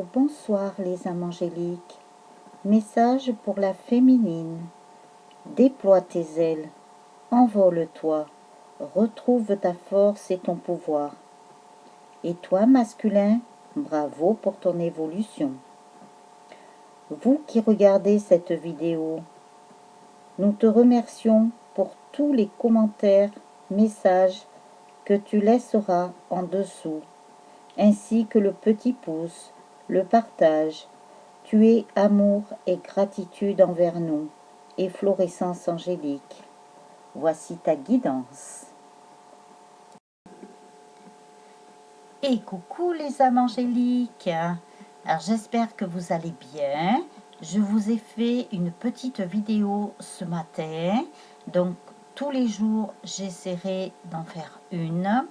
ou bonsoir les âmes angéliques. Message pour la féminine. Déploie tes ailes, envole-toi, retrouve ta force et ton pouvoir. Et toi, masculin, bravo pour ton évolution. Vous qui regardez cette vidéo, nous te remercions pour tous les commentaires, messages que tu laisseras en dessous, ainsi que le petit pouce, le partage. Tu es amour et gratitude envers nous, efflorescence angélique. Voici ta guidance. Et coucou les âmes angéliques. Alors j'espère que vous allez bien. Je vous ai fait une petite vidéo ce matin. Donc tous les jours j'essaierai d'en faire une.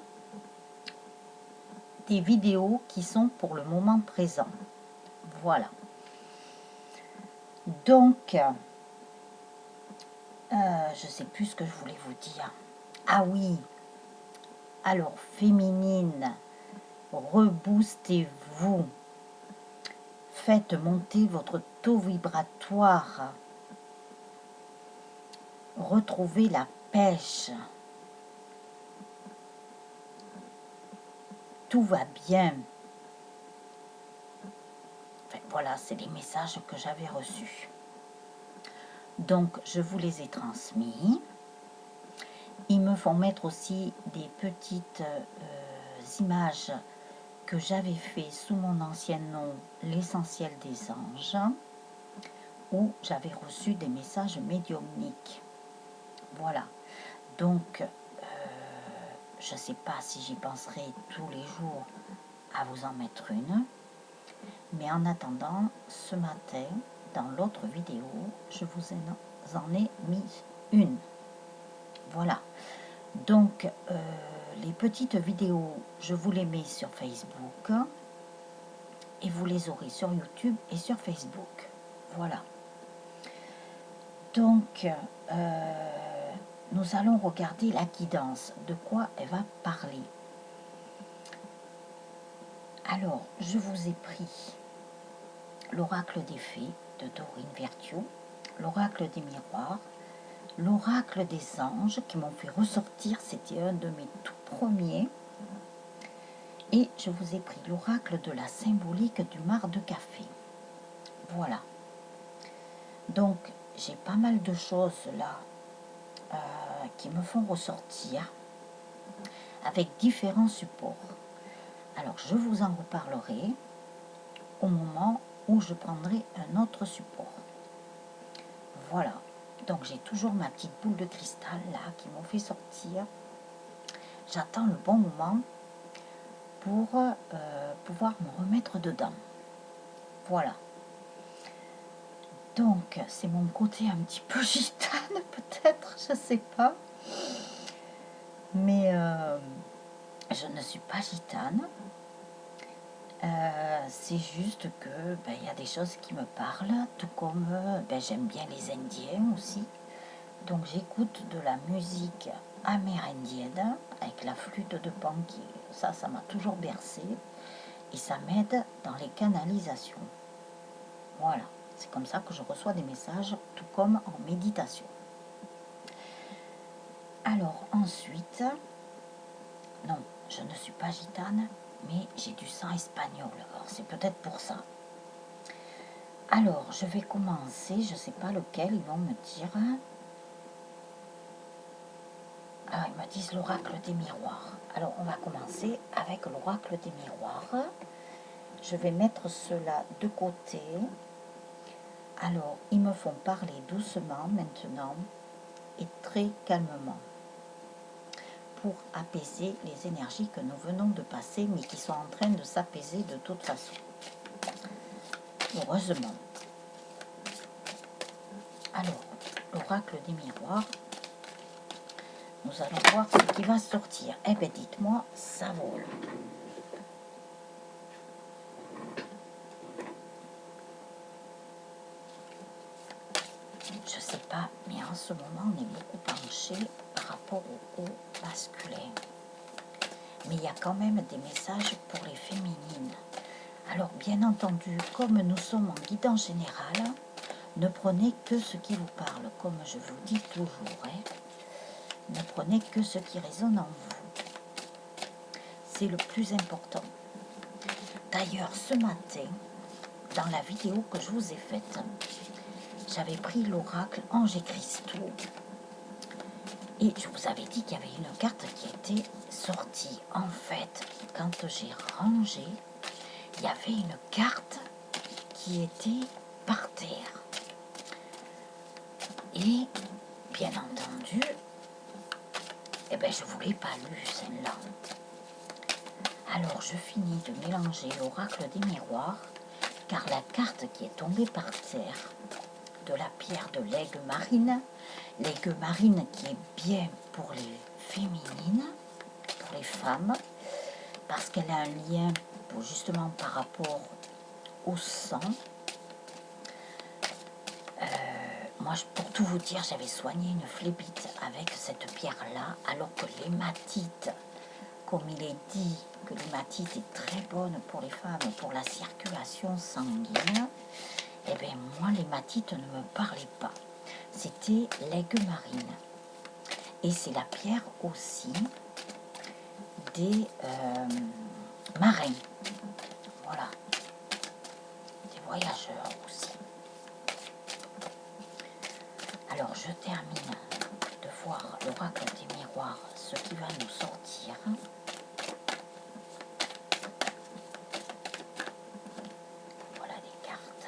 Des vidéos qui sont pour le moment présent. Voilà. Donc, je sais plus ce que je voulais vous dire. Ah oui. Alors féminine, reboostez-vous. Faites monter votre taux vibratoire. Retrouvez la pêche. Tout va bien. Enfin, voilà, c'est les messages que j'avais reçus. Donc, je vous les ai transmis. Ils me font mettre aussi des petites images que j'avais fait sous mon ancien nom, l'essentiel des anges, où j'avais reçu des messages médiumniques. Voilà. Donc, je ne sais pas si j'y penserai tous les jours à vous en mettre une. Mais en attendant, ce matin, dans l'autre vidéo, je vous en ai mis une. Voilà. Donc, les petites vidéos, je vous les mets sur Facebook. Et vous les aurez sur YouTube et sur Facebook. Voilà. Donc, nous allons regarder la guidance. De quoi elle va parler. Alors, je vous ai pris l'oracle des fées de Dorine Virtue, l'oracle des miroirs, l'oracle des anges qui m'ont fait ressortir, c'était un de mes tout premiers, et je vous ai pris l'oracle de la symbolique du mar de café. Voilà. Donc, j'ai pas mal de choses là qui me font ressortir avec différents supports. Alors, je vous en reparlerai au moment où je prendrai un autre support. Voilà. Donc, j'ai toujours ma petite boule de cristal là qui m'ont fait sortir. J'attends le bon moment pour pouvoir me remettre dedans. Voilà. Donc, c'est mon côté un petit peu gitane, peut-être, je sais pas. Mais je ne suis pas gitane. C'est juste que il y a des choses qui me parlent, tout comme j'aime bien les Indiens aussi. Donc j'écoute de la musique amérindienne avec la flûte de Pan, ça m'a toujours bercé et ça m'aide dans les canalisations. Voilà, c'est comme ça que je reçois des messages, tout comme en méditation. Alors ensuite, non, je ne suis pas gitane, mais j'ai du sang espagnol, alors c'est peut-être pour ça. Alors, je vais commencer, je ne sais pas lequel, ils vont me dire. Ah, ils me disent l'oracle des miroirs. Alors, on va commencer avec l'oracle des miroirs. Je vais mettre cela de côté. Alors, ils me font parler doucement maintenant et très calmement pour apaiser les énergies que nous venons de passer, mais qui sont en train de s'apaiser de toute façon. Heureusement. Alors, l'oracle des miroirs, nous allons voir ce qui va sortir. Eh bien, dites-moi, ça vole. Je sais pas, mais en ce moment, on est beaucoup penché par rapport au masculin. Mais il y a quand même des messages pour les féminines. Alors, bien entendu, comme nous sommes en guidance générale, ne prenez que ce qui vous parle, comme je vous dis toujours. Ne prenez que ce qui résonne en vous. C'est le plus important. D'ailleurs, ce matin, dans la vidéo que je vous ai faite, j'avais pris l'oracle Anges et Cristaux. Et je vous avais dit qu'il y avait une carte qui était sortie. En fait, quand j'ai rangé, il y avait une carte qui était par terre. Et, bien entendu, je ne vous l'ai pas lu celle-là. Alors, je finis de mélanger l'oracle des miroirs, car la carte qui est tombée par terre de la pierre de l'aigle marine qui est bien pour les féminines, pour les femmes, parce qu'elle a un lien justement par rapport au sang. Moi, pour tout vous dire, j'avais soigné une phlébite avec cette pierre-là, alors que l'hématite, comme il est dit que l'hématite est très bonne pour les femmes, pour la circulation sanguine, eh bien moi, l'hématite ne me parlait pas. C'était l'aigle marine. Et c'est la pierre aussi des marins. Voilà. Des voyageurs aussi. Alors, je termine de voir l'oracle des miroirs, ce qui va nous sortir. Voilà les cartes.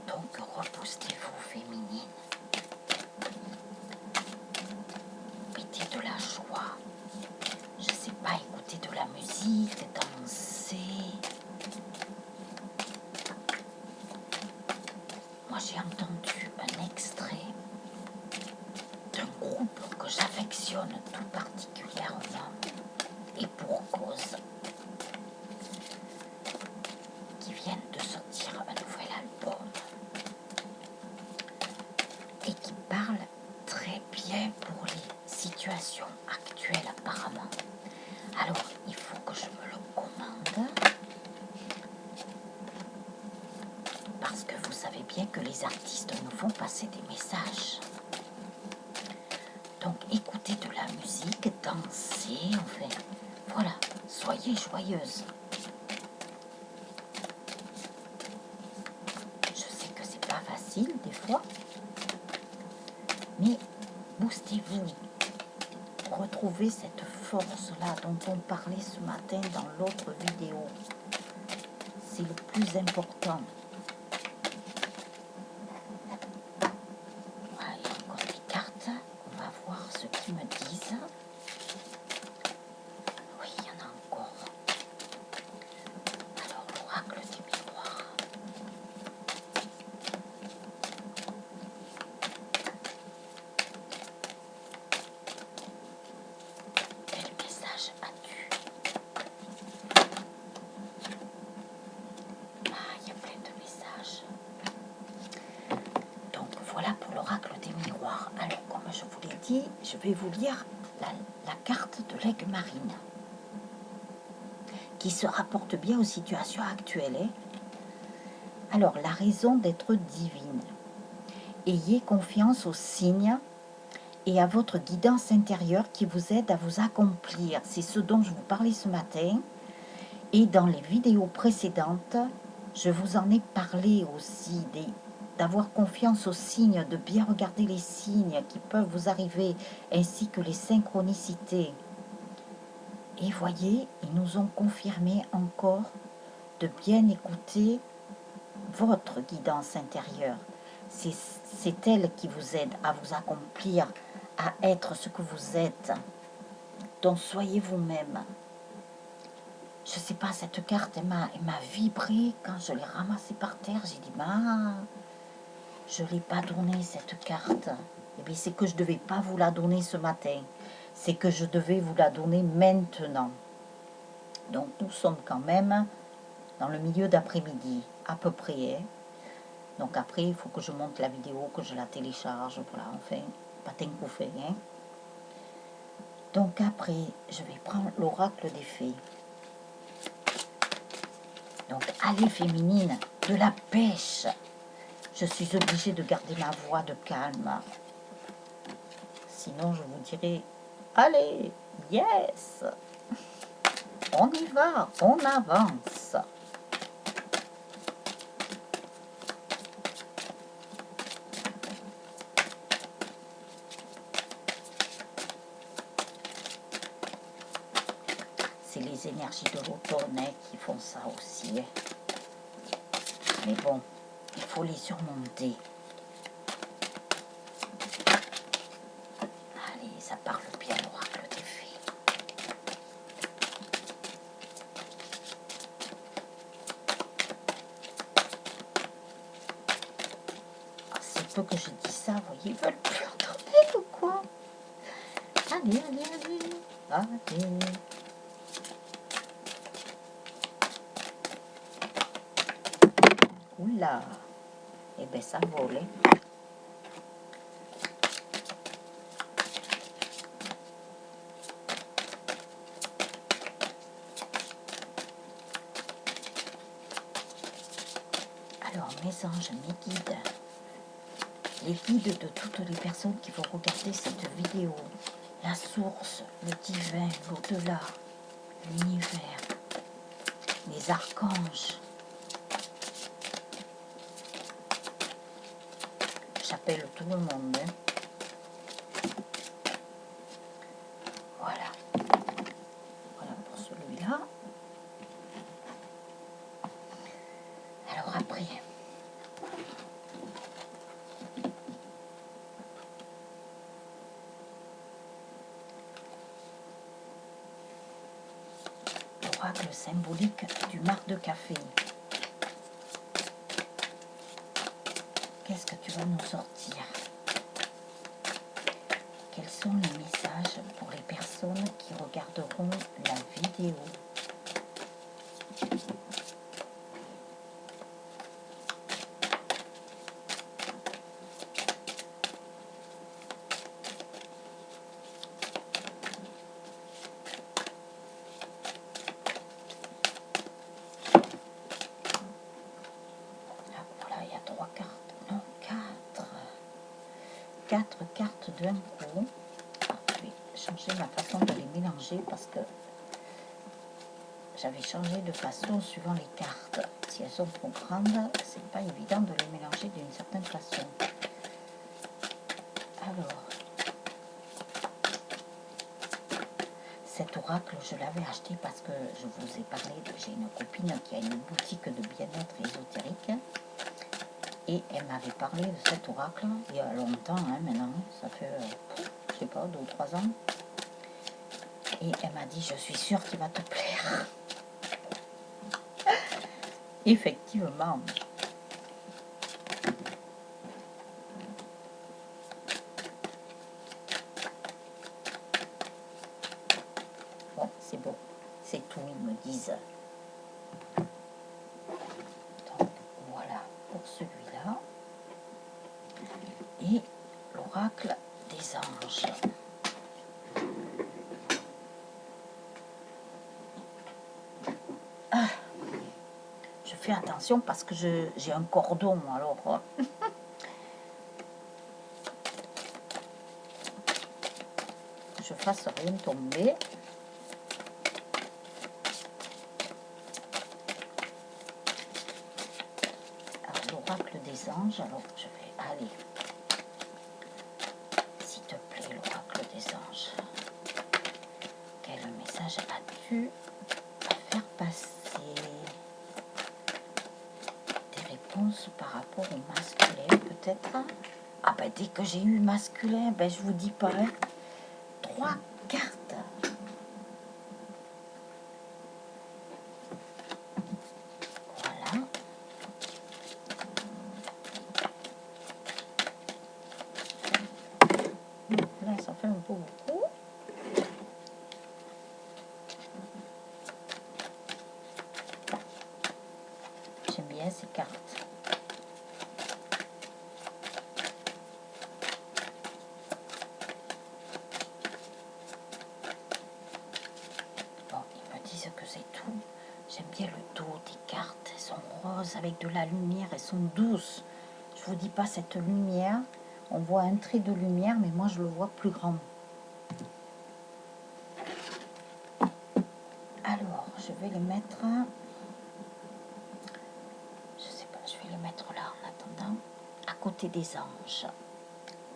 Donc, repoussez-vous, féminine. Mettez de la joie. Je sais pas, écoutez de la musique, danser. Moi, j'ai entendu un extrait d'un groupe que j'affectionne tout particulièrement, et pour cause, qui viennent de sortir un nouvel album et qui parle très bien pour les situations actuelles apparemment. Alors, il faut que je me le commande, parce que vous savez bien que les artistes nous font passer des messages. Donc, écoutez de la musique, dansez, enfin, voilà, soyez joyeuses. Je sais que c'est pas facile des fois, mais boostez-vous. Retrouvez cette force-là dont on parlait ce matin dans l'autre vidéo. C'est le plus important. Voilà, il y a encore des cartes. On va voir ce qu'ils me disent. Oui, il y en a encore. Alors, l'oracle du miroir. Quel message as-tu? Ah, il y a plein de messages. Donc, voilà pour l'oracle des miroirs. Alors, comme je vous l'ai dit, je vais vous lire la carte de l'aigle marine, qui se rapporte bien aux situations actuelles. Alors, la raison d'être divine. Ayez confiance aux signes et à votre guidance intérieure qui vous aide à vous accomplir. C'est ce dont je vous parlais ce matin. Et dans les vidéos précédentes, je vous en ai parlé aussi, d'avoir confiance aux signes, de bien regarder les signes qui peuvent vous arriver, ainsi que les synchronicités. Et voyez, ils nous ont confirmé encore de bien écouter votre guidance intérieure. C'est elle qui vous aide à vous accomplir, à être ce que vous êtes. Donc soyez vous-même. Je ne sais pas, cette carte, elle m'a vibré quand je l'ai ramassée par terre. J'ai dit, je ne l'ai pas donnée, cette carte. Eh bien, c'est que je ne devais pas vous la donner ce matin. C'est que je devais vous la donner maintenant. Donc, nous sommes quand même dans le milieu d'après-midi, à peu près. Donc après, il faut que je monte la vidéo, que je la télécharge, voilà, enfin, pas tant qu'on fait. Donc après, je vais prendre l'oracle des fées. Donc, allez féminine, de la pêche. Je suis obligée de garder ma voix de calme. Sinon, je vous dirai, allez, yes, on y va, on avance. C'est les énergies de l'automne qui font ça aussi. Mais bon, il faut les surmonter. Allez, ça parle bien l'oracle des fées. Ah, c'est peu que je dis ça, vous voyez, ils veulent plus entendre ou quoi? Allez, allez, allez, allez. Oula, eh bien ça vole. Alors, mes anges, mes guides, les guides de toutes les personnes qui vont regarder cette vidéo, la source, le divin, l'au-delà, l'univers, les archanges. J'appelle tout le monde. Voilà. Voilà pour celui-là. Alors après, l'oracle symbolique du marc de café. Qu'est-ce que tu vas nous sortir? Quels sont les messages pour les personnes qui regarderont la vidéo? Voilà, il y a 3 cartes, non, 4. 4 cartes d'un coup. Je vais changer ma façon de les mélanger parce que j'avais changé de façon suivant les cartes. Si elles sont trop grandes, c'est pas évident de les mélanger d'une certaine façon. Alors, cet oracle, je l'avais acheté parce que je vous ai parlé, j'ai une copine qui a une boutique de bien-être ésotérique et elle m'avait parlé de cet oracle il y a longtemps, hein, maintenant, ça fait, je sais pas, 2 ou 3 ans. Et elle m'a dit, je suis sûre qu'il va te plaire. Effectivement. Bon, c'est bon. C'est tout, ils me disent. Donc, voilà pour celui-là. Et l'oracle des anges. Ah, je fais attention parce que j'ai un cordon, alors... je fasse rien tomber. Alors, l'oracle des anges, alors je vais aller. S'il te plaît, l'oracle des anges. Quel message as-tu à faire passer? Des réponses par rapport au masculin, peut-être? Ah ben, dès que j'ai eu masculin, ben je vous dis pas, hein. 3 cartes. Voilà. Là, ça fait un peu beaucoup. J'aime bien ces cartes. douces, avec de la lumière, elles sont douces. Je vous dis pas cette lumière, on voit un trait de lumière, mais moi je le vois plus grand. Alors, je vais les mettre, je sais pas, je vais les mettre là en attendant, à côté des anges.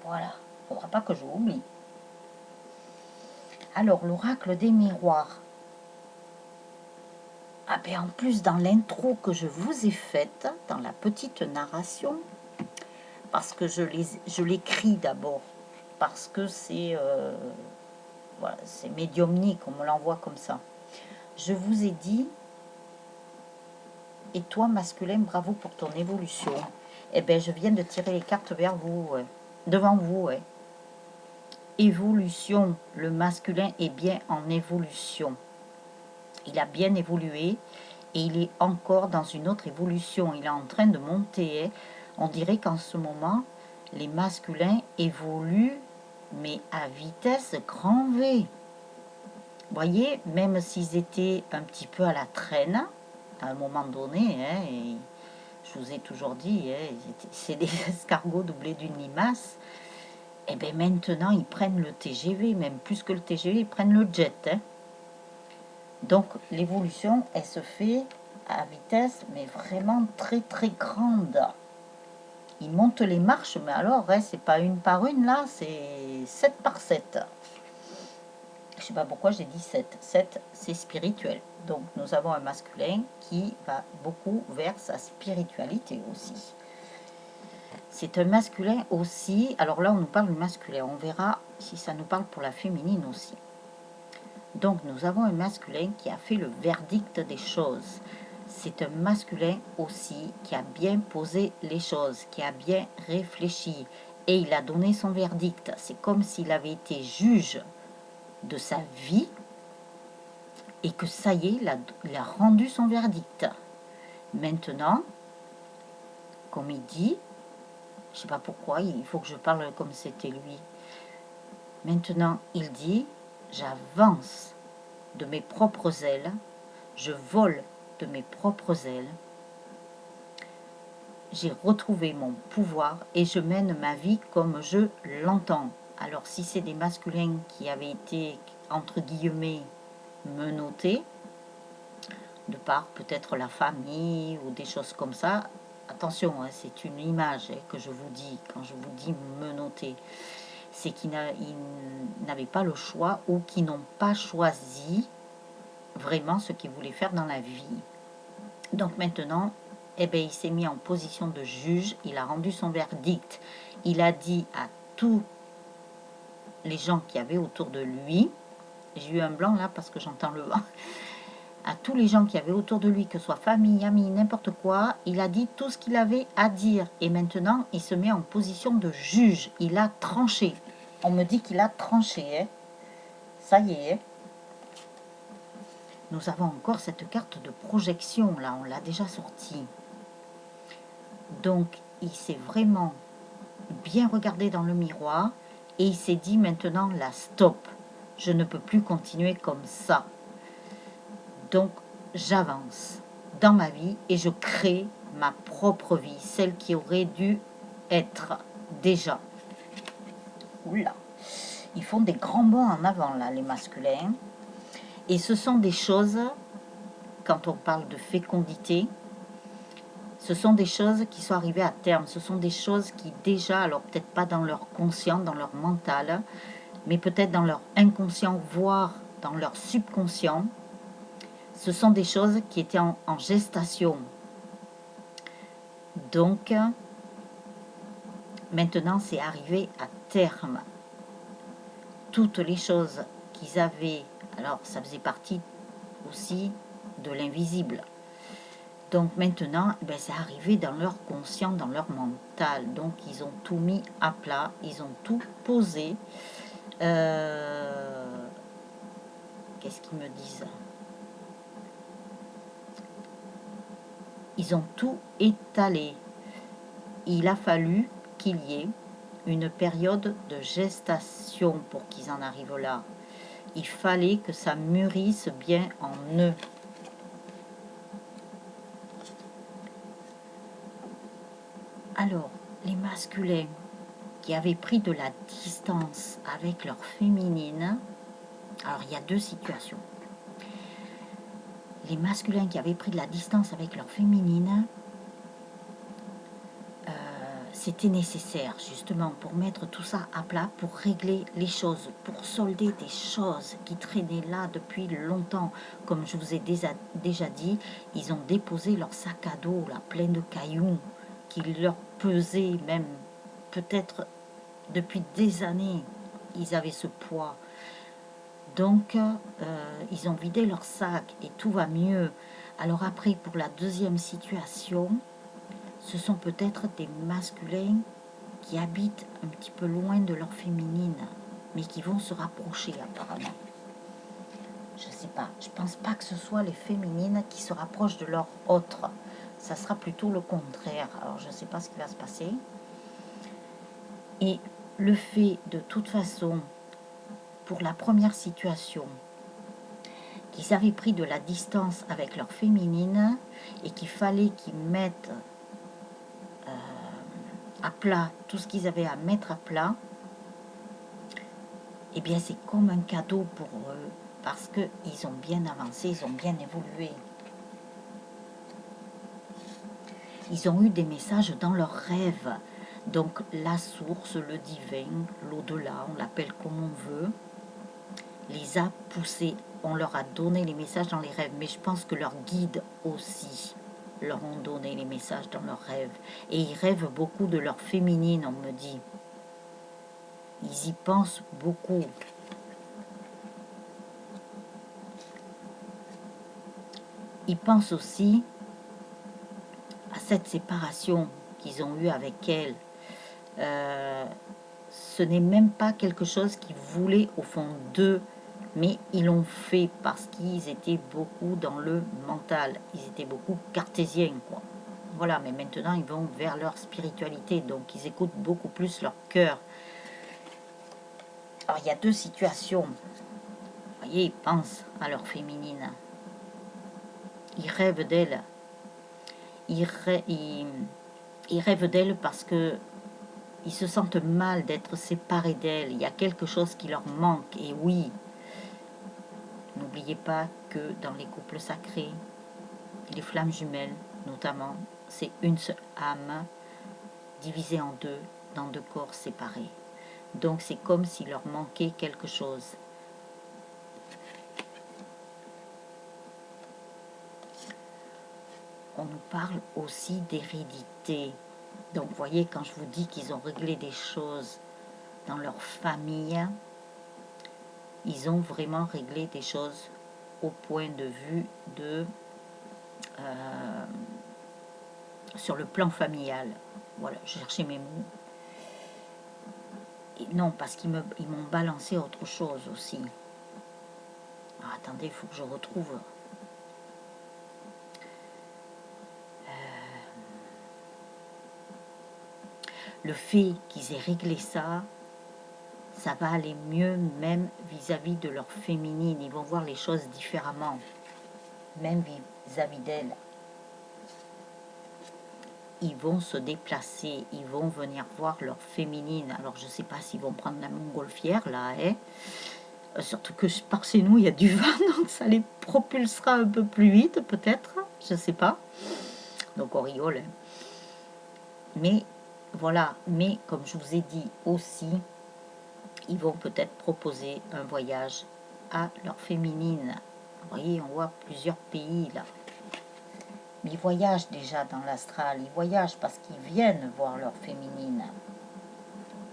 Voilà, faudra pas que je l'oublie. Alors, l'oracle des miroirs. Ah ben en plus, dans l'intro que je vous ai faite, dans la petite narration, parce que je l'écris d'abord, parce que c'est voilà, c'est médiumnique, on me l'envoie comme ça. Je vous ai dit, et toi masculin, bravo pour ton évolution. Eh bien, je viens de tirer les cartes vers vous, devant vous. Évolution, le masculin est bien en évolution. Il a bien évolué et il est encore dans une autre évolution. Il est en train de monter. On dirait qu'en ce moment, les masculins évoluent, mais à vitesse grand V. Vous voyez, même s'ils étaient un petit peu à la traîne, à un moment donné, et je vous ai toujours dit, c'est des escargots doublés d'une limace, et bien maintenant ils prennent le TGV, même plus que le TGV, ils prennent le jet. Donc l'évolution, elle se fait à vitesse, mais vraiment très très grande. Ils montent les marches, mais alors, c'est pas une par une, là, c'est 7 par 7. Je sais pas pourquoi j'ai dit 7. 7, c'est spirituel. Donc nous avons un masculin qui va beaucoup vers sa spiritualité aussi. C'est un masculin aussi, alors là on nous parle du masculin, on verra si ça nous parle pour la féminine aussi. Donc nous avons un masculin qui a fait le verdict des choses. C'est un masculin aussi qui a bien posé les choses, qui a bien réfléchi. Et il a donné son verdict. C'est comme s'il avait été juge de sa vie et que ça y est, il a rendu son verdict. Maintenant, comme il dit, je ne sais pas pourquoi, il faut que je parle comme c'était lui. Maintenant, il dit, j'avance de mes propres ailes, je vole de mes propres ailes, j'ai retrouvé mon pouvoir et je mène ma vie comme je l'entends. Alors si c'est des masculins qui avaient été, entre guillemets, menottés, de par peut-être la famille ou des choses comme ça, attention, c'est une image que je vous dis, quand je vous dis menottés, c'est qu'ils n'avaient pas le choix ou qu'ils n'ont pas choisi vraiment ce qu'ils voulaient faire dans la vie. Donc maintenant, eh bien, il s'est mis en position de juge, il a rendu son verdict, il a dit à tous les gens qui avaient autour de lui, j'ai eu un blanc là parce que j'entends le vent, à tous les gens qui avaient autour de lui, que ce soit famille, amis, n'importe quoi, il a dit tout ce qu'il avait à dire. Et maintenant, il se met en position de juge, il a tranché. On me dit qu'il a tranché, ça y est. Nous avons encore cette carte de projection, là, on l'a déjà sortie. Donc, il s'est vraiment bien regardé dans le miroir et il s'est dit maintenant, là, stop, je ne peux plus continuer comme ça. Donc, j'avance dans ma vie et je crée ma propre vie, celle qui aurait dû être déjà. Oula, ils font des grands bonds en avant, là, les masculins. Et ce sont des choses, quand on parle de fécondité, ce sont des choses qui sont arrivées à terme. Ce sont des choses qui déjà, alors peut-être pas dans leur conscient, dans leur mental, mais peut-être dans leur inconscient, voire dans leur subconscient, ce sont des choses qui étaient en gestation. Donc, maintenant, c'est arrivé à terme. Toutes les choses qu'ils avaient, alors ça faisait partie aussi de l'invisible. Donc maintenant, ben, c'est arrivé dans leur conscient, dans leur mental. Donc ils ont tout mis à plat, ils ont tout posé. Qu'est-ce qu'ils me disent? Ils ont tout étalé. Il a fallu qu'il y ait une période de gestation pour qu'ils en arrivent là. Il fallait que ça mûrisse bien en eux. Alors, les masculins qui avaient pris de la distance avec leur féminine, alors il y a deux situations. Les masculins qui avaient pris de la distance avec leur féminine, c'était nécessaire justement pour mettre tout ça à plat, pour régler les choses, pour solder des choses qui traînaient là depuis longtemps. Comme je vous ai déjà dit, ils ont déposé leur sac à dos là, plein de cailloux qui leur pesaient même peut-être depuis des années. Ils avaient ce poids. Donc, ils ont vidé leur sac et tout va mieux. Alors après, pour la deuxième situation, ce sont peut-être des masculins qui habitent un petit peu loin de leur féminine, mais qui vont se rapprocher apparemment. Je ne sais pas, je pense pas que ce soit les féminines qui se rapprochent de leur autre. Ça sera plutôt le contraire. Alors je ne sais pas ce qui va se passer. Et le fait de toute façon, pour la première situation, qu'ils avaient pris de la distance avec leur féminine et qu'il fallait qu'ils mettent à plat tout ce qu'ils avaient à mettre à plat, eh bien c'est comme un cadeau pour eux parce qu'ils ont bien avancé, ils ont bien évolué. Ils ont eu des messages dans leurs rêves. Donc la source, le divin, l'au-delà, on l'appelle comme on veut, les a poussés. On leur a donné les messages dans les rêves, mais je pense que leurs guides aussi leur ont donné les messages dans leurs rêves. Et ils rêvent beaucoup de leur féminine, on me dit. Ils y pensent beaucoup. Ils pensent aussi à cette séparation qu'ils ont eue avec elle. Ce n'est même pas quelque chose qu'ils voulaient au fond d'eux, mais ils l'ont fait parce qu'ils étaient beaucoup dans le mental. Ils étaient beaucoup cartésiens, quoi. Voilà, mais maintenant ils vont vers leur spiritualité, donc ils écoutent beaucoup plus leur cœur. Alors il y a deux situations. Vous voyez, ils pensent à leur féminine. Ils rêvent d'elle. Ils rêvent d'elle parce que ils se sentent mal d'être séparés d'elle. Il y a quelque chose qui leur manque. Et oui, n'oubliez pas que dans les couples sacrés, les flammes jumelles notamment, c'est une seule âme divisée en deux, dans deux corps séparés. Donc c'est comme s'il leur manquait quelque chose. On nous parle aussi d'hérédité. Donc vous voyez, quand je vous dis qu'ils ont réglé des choses dans leur famille, ils ont vraiment réglé des choses au point de vue de sur le plan familial. Voilà, je cherchais mes mots. Et non, parce qu'ils m'ont balancé autre chose aussi. Alors, attendez, il faut que je retrouve. Le fait qu'ils aient réglé ça, ça va aller mieux même vis-à-vis de leur féminine. Ils vont voir les choses différemment, même vis-à-vis d'elle. Ils vont se déplacer, ils vont venir voir leur féminine. Alors je ne sais pas s'ils vont prendre la montgolfière là, hein. Surtout que par chez nous il y a du vent, donc ça les propulsera un peu plus vite peut-être, je ne sais pas. Donc on rigole. Hein. Mais voilà, mais comme je vous ai dit aussi, ils vont peut-être proposer un voyage à leur féminine. Vous voyez, on voit plusieurs pays là. Mais ils voyagent déjà dans l'astral, ils voyagent parce qu'ils viennent voir leur féminine.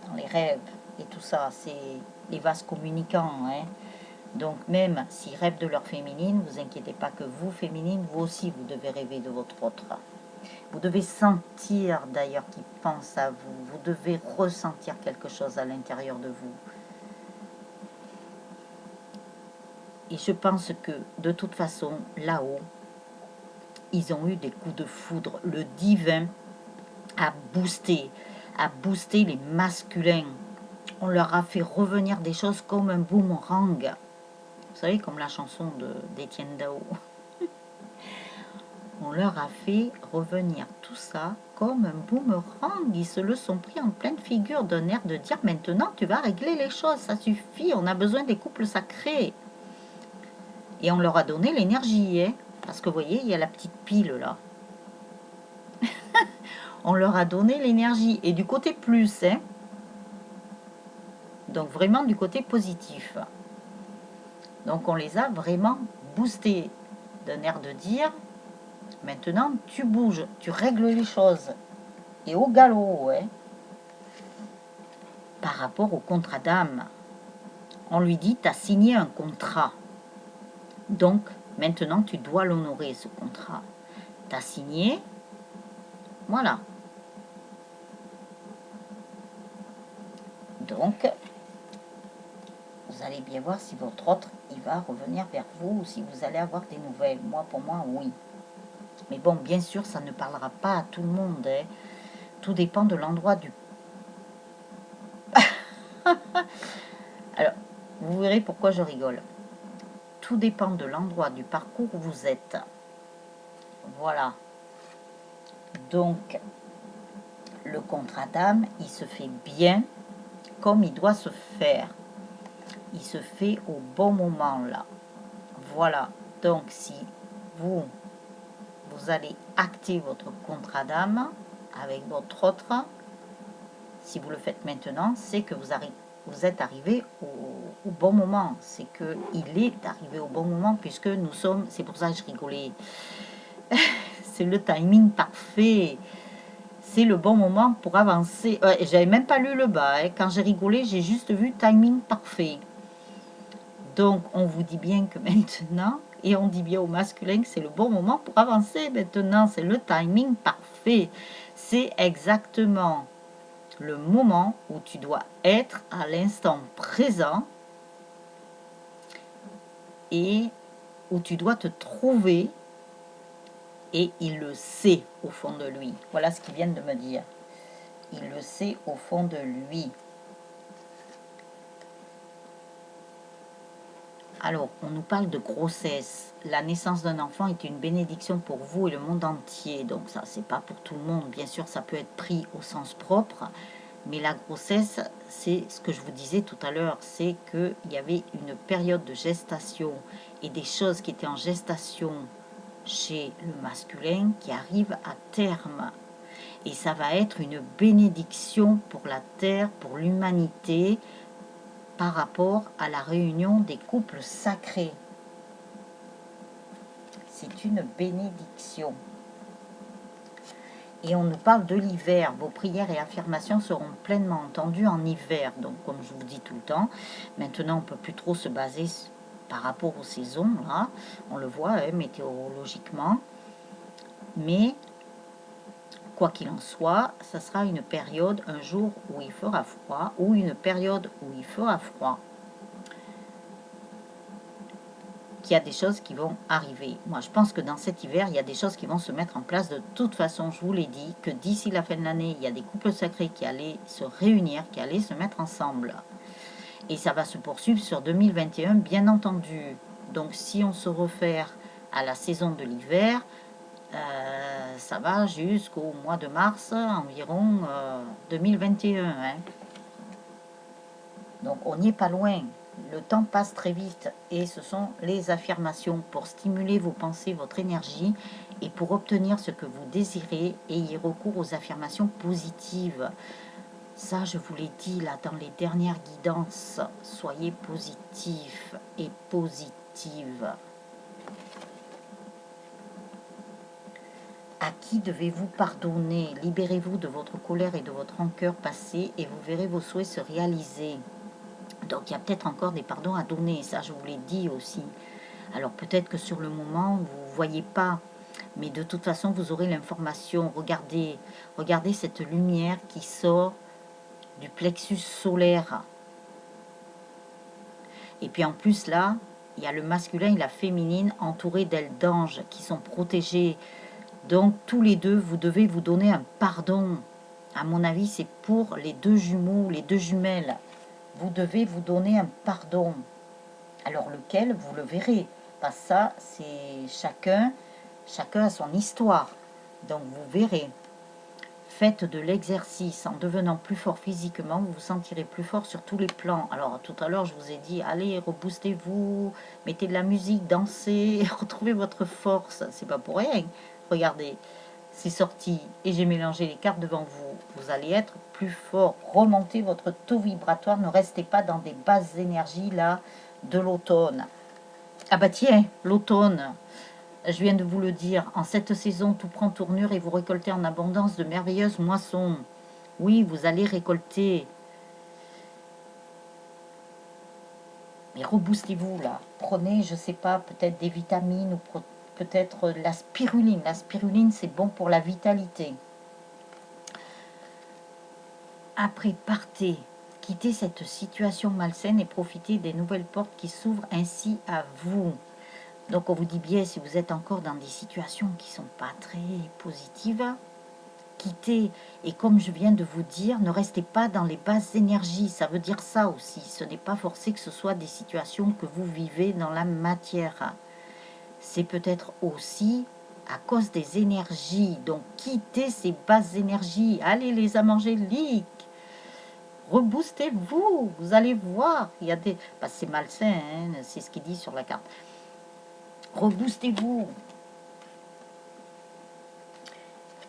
Dans les rêves et tout ça, c'est les vases communicants. Hein. Donc même s'ils rêvent de leur féminine, vous inquiétez pas que vous, féminine, vous aussi, vous devez rêver de votre autre. Vous devez sentir d'ailleurs qu'ils pensent à vous. Vous devez ressentir quelque chose à l'intérieur de vous. Et je pense que de toute façon, là-haut, ils ont eu des coups de foudre. Le divin a boosté les masculins. On leur a fait revenir des choses comme un boomerang. Vous savez, comme la chanson d'Étienne Dao. On leur a fait revenir tout ça comme un boomerang. Ils se le sont pris en pleine figure d'un air de dire maintenant tu vas régler les choses, ça suffit, on a besoin des couples sacrés. Et on leur a donné l'énergie, hein, parce que vous voyez, il y a la petite pile là. On leur a donné l'énergie et du côté plus, hein. Donc vraiment du côté positif. Donc on les a vraiment boostés d'un air de dire maintenant tu bouges, tu règles les choses. Et au galop, hein. Par rapport au contrat d'âme, on lui dit tu as signé un contrat. Donc maintenant tu dois l'honorer ce contrat. Tu as signé, voilà. Donc vous allez bien voir si votre autre il va revenir vers vous ou si vous allez avoir des nouvelles. Moi, pour moi, oui. Mais bon, bien sûr, ça ne parlera pas à tout le monde, hein. Tout dépend de l'endroit du... Alors, vous verrez pourquoi je rigole. Tout dépend de l'endroit du parcours où vous êtes. Voilà. Donc, le contrat d'âme, il se fait bien comme il doit se faire. Il se fait au bon moment, là. Voilà. Donc, si vous allez acter votre contrat d'âme avec votre autre, si vous le faites maintenant, c'est que vous êtes arrivé au bon moment. C'est qu'il est arrivé au bon moment puisque nous sommes... C'est pour ça que je rigolais. C'est le timing parfait. C'est le bon moment pour avancer. J'avais même pas lu le bas. Hein. Quand j'ai rigolé, j'ai juste vu timing parfait. Donc, on vous dit bien que maintenant, et on dit bien au masculin que c'est le bon moment pour avancer. Maintenant, c'est le timing parfait. C'est exactement le moment où tu dois être à l'instant présent et où tu dois te trouver, et il le sait au fond de lui. Voilà ce qu'il vient de me dire. Il le sait au fond de lui. Alors, on nous parle de grossesse. La naissance d'un enfant est une bénédiction pour vous et le monde entier. Donc ça, c'est pas pour tout le monde. Bien sûr, ça peut être pris au sens propre. Mais la grossesse, c'est ce que je vous disais tout à l'heure, c'est qu'il y avait une période de gestation et des choses qui étaient en gestation chez le masculin qui arrivent à terme. Et ça va être une bénédiction pour la Terre, pour l'humanité, par rapport à la réunion des couples sacrés. C'est une bénédiction. Et on nous parle de l'hiver. Vos prières et affirmations seront pleinement entendues en hiver. Donc, comme je vous dis tout le temps, maintenant, on ne peut plus trop se baser par rapport aux saisons. Là. On le voit hein, météorologiquement. Mais, quoi qu'il en soit, ça sera une période, un jour où il fera froid, ou une période où il fera froid. Qu'il y a des choses qui vont arriver. Moi, je pense que dans cet hiver, il y a des choses qui vont se mettre en place. De toute façon, je vous l'ai dit, que d'ici la fin de l'année, il y a des couples sacrés qui allaient se réunir, qui allaient se mettre ensemble. Et ça va se poursuivre sur 2021, bien entendu. Donc, si on se réfère à la saison de l'hiver, ça va jusqu'au mois de mars, environ 2021. Hein. Donc, on n'y est pas loin. Le temps passe très vite et ce sont les affirmations pour stimuler vos pensées, votre énergie et pour obtenir ce que vous désirez. Ayez recours aux affirmations positives. Ça, je vous l'ai dit là dans les dernières guidances. Soyez positif et positive. À qui devez-vous pardonner? Libérez-vous de votre colère et de votre rancœur passée et vous verrez vos souhaits se réaliser. Donc il y a peut-être encore des pardons à donner, ça je vous l'ai dit aussi. Alors peut-être que sur le moment, vous ne voyez pas, mais de toute façon, vous aurez l'information. Regardez, regardez cette lumière qui sort du plexus solaire. Et puis en plus là, il y a le masculin et la féminine entourés d'ailes d'anges qui sont protégés. Donc tous les deux, vous devez vous donner un pardon. À mon avis, c'est pour les deux jumeaux, les deux jumelles. Vous devez vous donner un pardon. Alors lequel, vous le verrez. Pas ça, c'est chacun Chacun a son histoire. Donc vous verrez. Faites de l'exercice en devenant plus fort physiquement, vous vous sentirez plus fort sur tous les plans. Alors tout à l'heure je vous ai dit, allez, reboostez-vous, mettez de la musique, dansez, retrouvez votre force. C'est pas pour rien. Regardez, c'est sorti et j'ai mélangé les cartes devant vous. Vous allez être plus fort. Remontez votre taux vibratoire, ne restez pas dans des basses énergies là de l'automne. Ah bah tiens, l'automne. Je viens de vous le dire, en cette saison, tout prend tournure et vous récoltez en abondance de merveilleuses moissons. Oui, vous allez récolter. Mais reboostez-vous là. Prenez, je sais pas, peut-être des vitamines ou peut-être la spiruline. La spiruline, c'est bon pour la vitalité. Après, partez. Quittez cette situation malsaine et profitez des nouvelles portes qui s'ouvrent ainsi à vous. Donc on vous dit bien, si vous êtes encore dans des situations qui ne sont pas très positives, quittez. Et comme je viens de vous dire, ne restez pas dans les basses énergies. Ça veut dire ça aussi. Ce n'est pas forcé que ce soit des situations que vous vivez dans la matière. C'est peut-être aussi à cause des énergies. Donc quittez ces basses énergies. Allez les évangéliques. Reboostez-vous. Vous allez voir. Il y a des... Bah, c'est malsain, hein, c'est ce qu'il dit sur la carte. Reboostez-vous.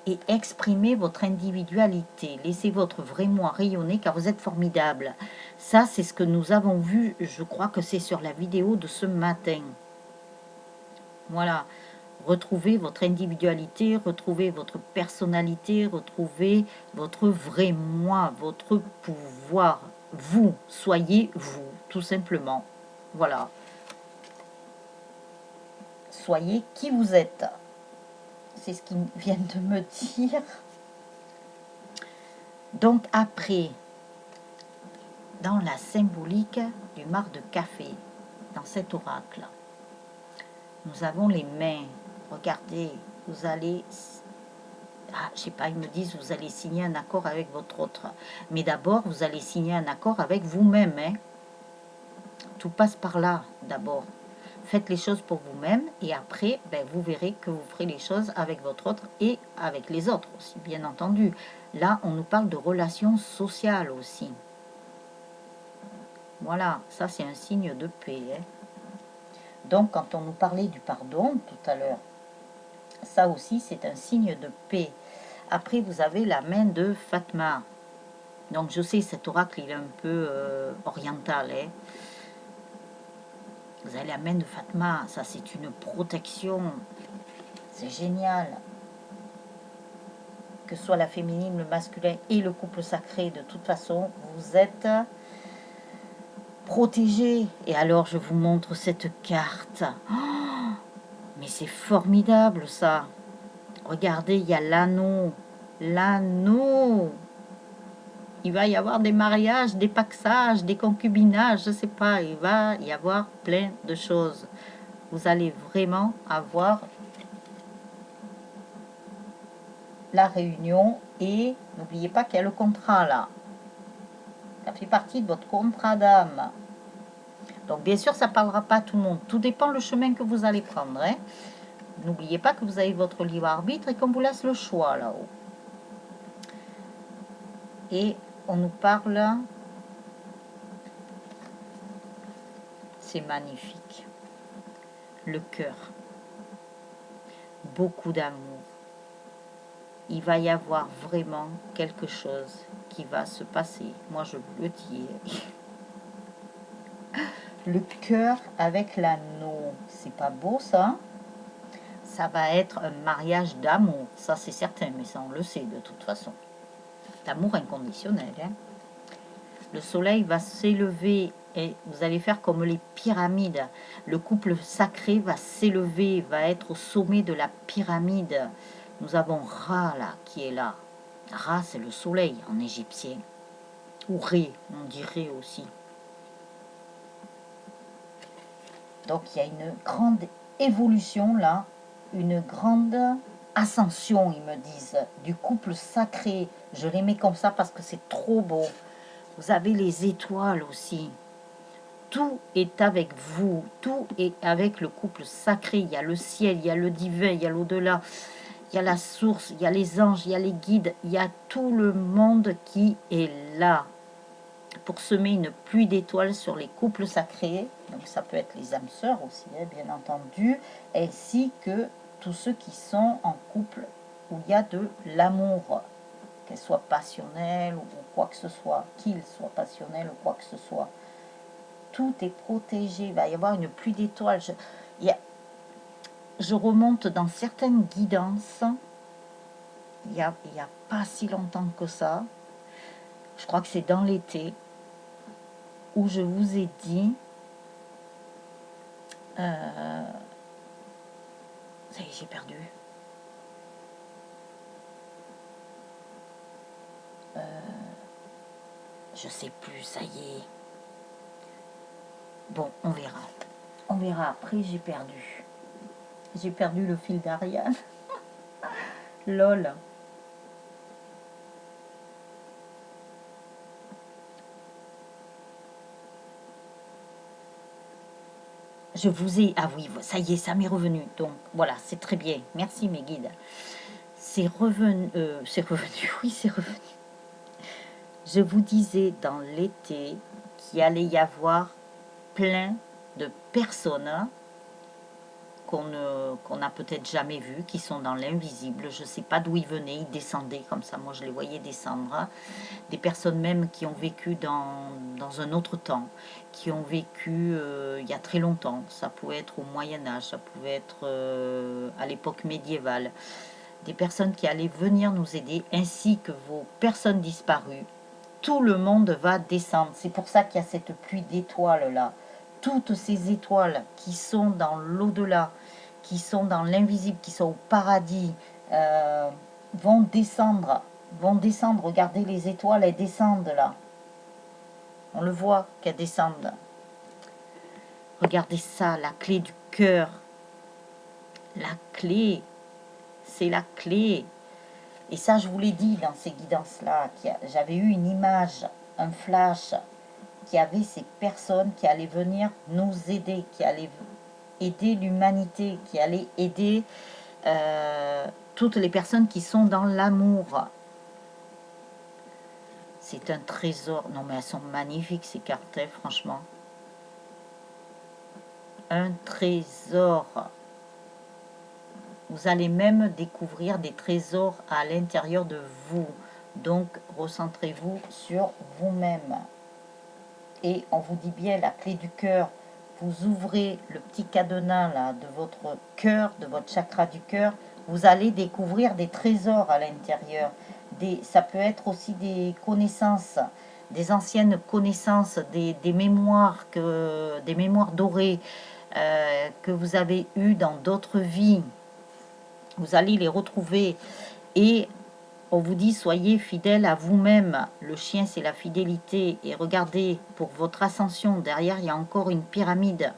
Et exprimez votre individualité. Laissez votre vrai moi rayonner car vous êtes formidable. Ça, c'est ce que nous avons vu. Je crois que c'est sur la vidéo de ce matin. Voilà. Retrouvez votre individualité, retrouvez votre personnalité, retrouvez votre vrai moi, votre pouvoir. Vous, soyez vous, tout simplement. Voilà. Soyez qui vous êtes. C'est ce qu'ils viennent de me dire. Donc après, dans la symbolique du marc de café, dans cet oracle, nous avons les mains. Regardez, vous allez, je sais pas, ils me disent, vous allez signer un accord avec votre autre. Mais d'abord, vous allez signer un accord avec vous-même. Hein. Tout passe par là, d'abord. Faites les choses pour vous-même et après, ben, vous verrez que vous ferez les choses avec votre autre et avec les autres aussi, bien entendu. Là, on nous parle de relations sociales aussi. Voilà, ça c'est un signe de paix. Hein. Donc, quand on nous parlait du pardon tout à l'heure, ça aussi c'est un signe de paix. Après, vous avez la main de Fatma. Donc, je sais, cet oracle, il est un peu oriental. Hein. Vous avez la main de Fatma, ça c'est une protection. C'est génial. Que ce soit la féminine, le masculin et le couple sacré, de toute façon, vous êtes protégé. Et alors, je vous montre cette carte. Oh, mais c'est formidable, ça. Regardez, il y a l'anneau. L'anneau. Il va y avoir des mariages, des paxages, des concubinages, je ne sais pas. Il va y avoir plein de choses. Vous allez vraiment avoir la réunion et n'oubliez pas qu'il y a le contrat là. Ça fait partie de votre contrat d'âme. Donc bien sûr, ça ne parlera pas à tout le monde. Tout dépend le chemin que vous allez prendre. Hein. N'oubliez pas que vous avez votre libre arbitre et qu'on vous laisse le choix là-haut. Et on nous parle, c'est magnifique, le cœur, beaucoup d'amour. Il va y avoir vraiment quelque chose qui va se passer. Moi, je vous le dis. Le cœur avec l'anneau, c'est pas beau ça? Ça va être un mariage d'amour, ça c'est certain, mais ça on le sait de toute façon. D'amour inconditionnel. Hein. Le soleil va s'élever et vous allez faire comme les pyramides. Le couple sacré va s'élever, va être au sommet de la pyramide. Nous avons Ra là, qui est là. Ra, c'est le soleil en égyptien. Ou Ré, on dirait aussi. Donc il y a une grande évolution là, une grande ascension, ils me disent, du couple sacré. Je les mets comme ça parce que c'est trop beau. Vous avez les étoiles aussi. tout est avec vous, tout est avec le couple sacré. Il y a le ciel, il y a le divin, il y a l'au-delà, il y a la source, il y a les anges, il y a les guides, il y a tout le monde qui est là pour semer une pluie d'étoiles sur les couples sacrés. Donc ça peut être les âmes sœurs aussi, hein, bien entendu, ainsi que tous ceux qui sont en couple où il y a de l'amour, qu'elle soit passionnelle ou quoi que ce soit, qu'il soit passionnel ou quoi que ce soit. Tout est protégé, il va y avoir une pluie d'étoiles. Je remonte dans certaines guidances, il y a pas si longtemps que ça, je crois que c'est dans l'été, où je vous ai dit, ça y est, j'ai perdu. Je sais plus, ça y est. Bon, on verra. On verra après, j'ai perdu. J'ai perdu le fil d'Ariane. Lol. Je vous ai... Ah oui, ça y est, ça m'est revenu. Donc, voilà, c'est très bien. Merci, mes guides. C'est revenu... c'est revenu, oui, c'est revenu. Je vous disais dans l'été qu'il allait y avoir plein de personnes qu'on n'a peut-être jamais vues, qui sont dans l'invisible. Je ne sais pas d'où ils venaient, ils descendaient comme ça. Moi, je les voyais descendre. Des personnes même qui ont vécu dans un autre temps, qui ont vécu il y a très longtemps. Ça pouvait être au Moyen-Âge, ça pouvait être à l'époque médiévale. Des personnes qui allaient venir nous aider, ainsi que vos personnes disparues. Tout le monde va descendre. C'est pour ça qu'il y a cette pluie d'étoiles là. Toutes ces étoiles qui sont dans l'au-delà, qui sont dans l'invisible, qui sont au paradis, vont descendre. Regardez les étoiles, elles descendent là. On le voit qu'elles descendent. Regardez ça, la clé du cœur. La clé, c'est la clé. Et ça, je vous l'ai dit dans ces guidances-là, j'avais eu une image, un flash, qui avait ces personnes qui allaient venir nous aider, qui allaient aider l'humanité, qui allaient aider toutes les personnes qui sont dans l'amour. C'est un trésor. Non, mais elles sont magnifiques, ces cartes, franchement. Un trésor. Vous allez même découvrir des trésors à l'intérieur de vous. Donc, recentrez-vous sur vous-même. Et on vous dit bien, la clé du cœur, vous ouvrez le petit cadenas là, de votre cœur, de votre chakra du cœur, vous allez découvrir des trésors à l'intérieur. Ça peut être aussi des connaissances, des anciennes connaissances, des mémoires, des mémoires dorées que vous avez eues dans d'autres vies. Vous allez les retrouver et on vous dit, soyez fidèles à vous-même. Le chien, c'est la fidélité. Et regardez, pour votre ascension, derrière, il y a encore une pyramide.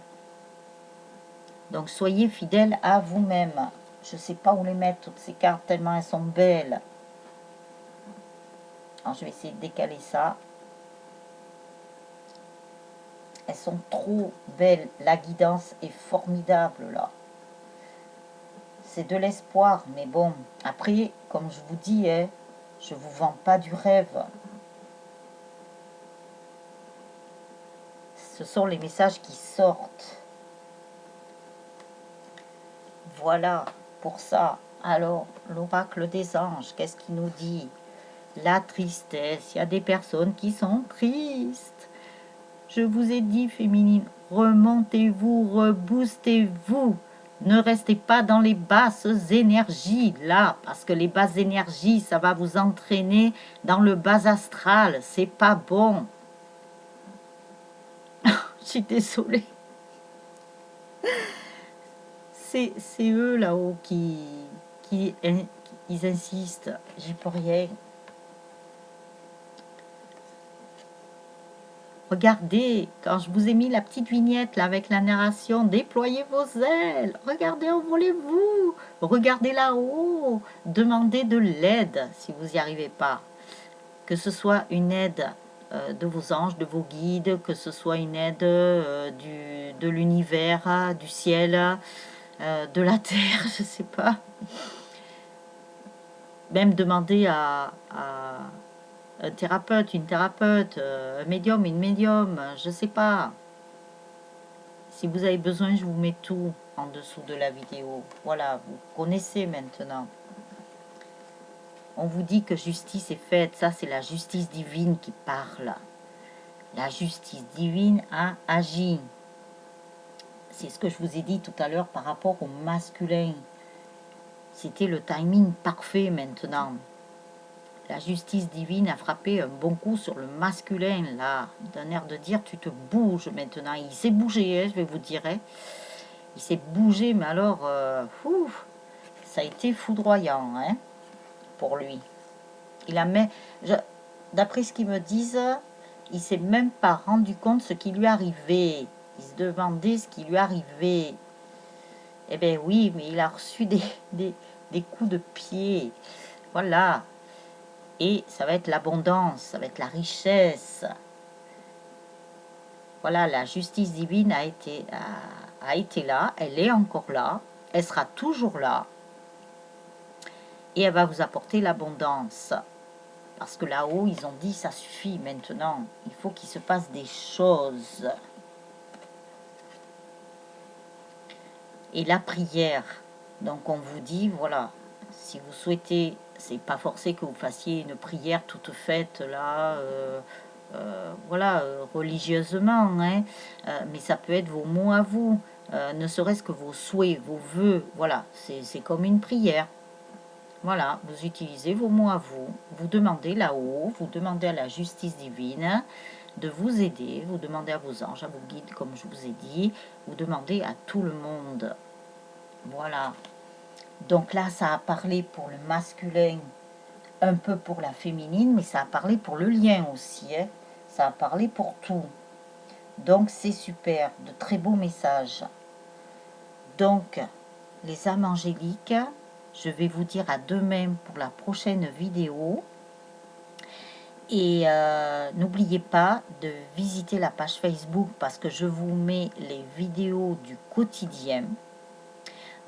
Donc, soyez fidèles à vous-même. Je ne sais pas où les mettre, toutes ces cartes, tellement elles sont belles. Alors, je vais essayer de décaler ça. Elles sont trop belles. La guidance est formidable, là. C'est de l'espoir, mais bon. Après, comme je vous dis, je ne vous vends pas du rêve. Ce sont les messages qui sortent. Voilà, pour ça. Alors, l'oracle des anges, qu'est-ce qu'il nous dit? La tristesse. Il y a des personnes qui sont tristes. Je vous ai dit, féminine, remontez-vous, reboostez-vous. Ne restez pas dans les basses énergies, là, parce que les basses énergies, ça va vous entraîner dans le bas astral. C'est pas bon. Je suis désolée. C'est eux là-haut qui ils insistent. J'y peux rien. Regardez, quand je vous ai mis la petite vignette là avec la narration, déployez vos ailes, regardez, envolez-vous, regardez là-haut, demandez de l'aide si vous n'y arrivez pas. Que ce soit une aide de vos anges, de vos guides, que ce soit une aide de l'univers, du ciel, de la terre, je sais pas. Même demander à un thérapeute, une thérapeute, un médium, une médium, je sais pas. Si vous avez besoin, je vous mets tout en dessous de la vidéo. Voilà, vous connaissez maintenant. On vous dit que justice est faite. Ça, c'est la justice divine qui parle. La justice divine a agi. C'est ce que je vous ai dit tout à l'heure par rapport au masculin. C'était le timing parfait maintenant. La justice divine a frappé un bon coup sur le masculin, là. D'un air de dire, tu te bouges maintenant. Il s'est bougé, hein, je vais vous dire. Hein. Il s'est bougé, mais alors, ça a été foudroyant, hein, pour lui. Il a même, d'après ce qu'ils me disent, il s'est même pas rendu compte ce qui lui arrivait. Il se demandait ce qui lui arrivait. Eh bien oui, mais il a reçu des coups de pied. Voilà. Et ça va être l'abondance, ça va être la richesse. Voilà, la justice divine a été là, elle est encore là, elle sera toujours là. Et elle va vous apporter l'abondance. Parce que là-haut, ils ont dit, ça suffit maintenant. Il faut qu'il se passe des choses. Et la prière. Donc on vous dit, voilà, si vous souhaitez, c'est pas forcé que vous fassiez une prière toute faite là, voilà, religieusement, hein, mais ça peut être vos mots à vous, ne serait-ce que vos souhaits, vos vœux, voilà, c'est comme une prière. Voilà, vous utilisez vos mots à vous, vous demandez là-haut, vous demandez à la justice divine de vous aider, vous demandez à vos anges, à vos guides, comme je vous ai dit, vous demandez à tout le monde. Voilà. Donc là, ça a parlé pour le masculin, un peu pour la féminine, mais ça a parlé pour le lien aussi. Hein. Ça a parlé pour tout. Donc c'est super, de très beaux messages. Donc, les âmes angéliques, je vais vous dire à demain pour la prochaine vidéo. Et n'oubliez pas de visiter la page Facebook parce que je vous mets les vidéos du quotidien.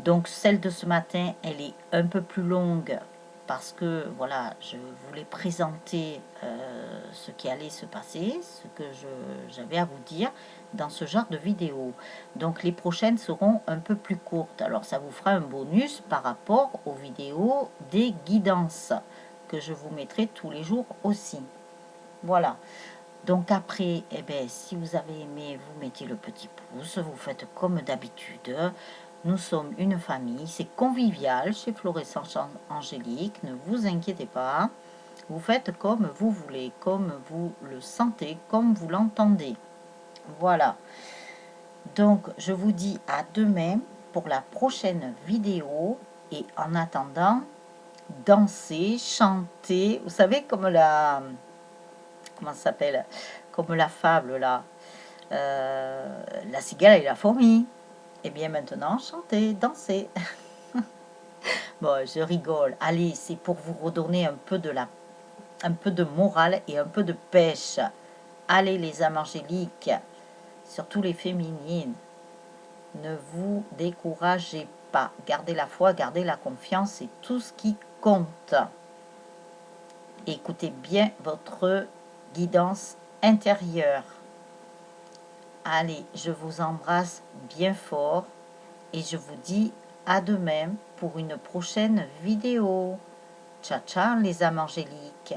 Donc celle de ce matin, elle est un peu plus longue parce que voilà, je voulais présenter ce qui allait se passer, ce que j'avais à vous dire dans ce genre de vidéo. Donc les prochaines seront un peu plus courtes. Alors ça vous fera un bonus par rapport aux vidéos des guidances que je vous mettrai tous les jours aussi. Voilà. Donc après, eh bien, si vous avez aimé, vous mettez le petit pouce, vous faites comme d'habitude. Nous sommes une famille, c'est convivial chez Fluorescence Angélique, ne vous inquiétez pas. Vous faites comme vous voulez, comme vous le sentez, comme vous l'entendez. Voilà. Donc, je vous dis à demain pour la prochaine vidéo. Et en attendant, dansez, chantez. Vous savez, comme la... Comment ça s'appelle? Comme la fable, là. La cigale et la fourmi. Et bien maintenant, chantez, dansez. Bon, je rigole. Allez, c'est pour vous redonner un peu de morale et un peu de pêche. Allez, les âmes angéliques, surtout les féminines, ne vous découragez pas. Gardez la foi, gardez la confiance, c'est tout ce qui compte. Écoutez bien votre guidance intérieure. Allez, je vous embrasse bien fort et je vous dis à demain pour une prochaine vidéo. Ciao, ciao les âmes angéliques.